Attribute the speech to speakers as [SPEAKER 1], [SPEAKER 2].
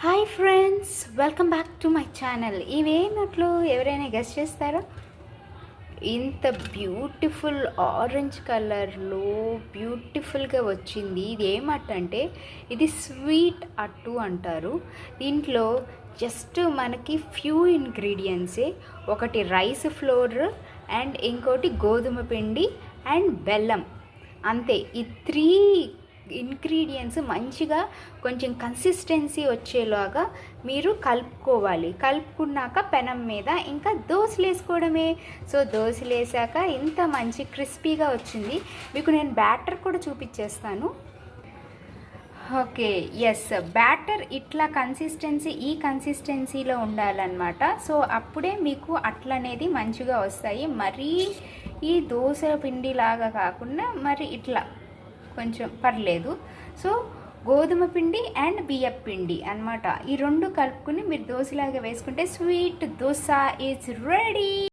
[SPEAKER 1] Hi friends, welcome back to my channel. ఇవేమట్లు ఎవరైనా guest చేస్తారా? ఇంత బ్యూటిఫుల్ ఆరెంజ్ కలర్లో బ్యూటిఫుల్గా వచ్చింది. ఇది ఏమట్టు అంటే ఇది స్వీట్ అట్టు అంటారు. దీంట్లో జస్ట్ మనకి ఫ్యూ ఇంగ్రీడియంట్సే, ఒకటి రైస్ ఫ్లోర్ అండ్ ఇంకోటి గోధుమ పిండి అండ్ బెల్లం, అంతే. ఈ త్రీ ఇంగ్రీడియంట్స్ మంచిగా కొంచెం కన్సిస్టెన్సీ వచ్చేలాగా మీరు కలుపుకోవాలి. కలుపుకున్నాక పెనం మీద ఇంకా దోశలు వేసుకోవడమే. సో దోశలు వేసాక ఇంత మంచి క్రిస్పీగా వచ్చింది. మీకు నేను బ్యాటర్ కూడా చూపించేస్తాను. ఓకే, ఎస్, బ్యాటర్ ఇట్లా ఈ కన్సిస్టెన్సీలో ఉండాలన్నమాట. సో అప్పుడే మీకు అట్లనేది మంచిగా వస్తాయి. మరీ ఈ దోశ పిండిలాగా కాకుండా మరి ఇట్లా కొంచెం పర్లేదు. సో గోధుమ పిండి అండ్ బియ్యపు పిండి అన్నమాట, ఈ రెండు కలుపుకుని మీరు దోశలాగా వేసుకుంటే స్వీట్ దోశ ఈజ్ రెడీ.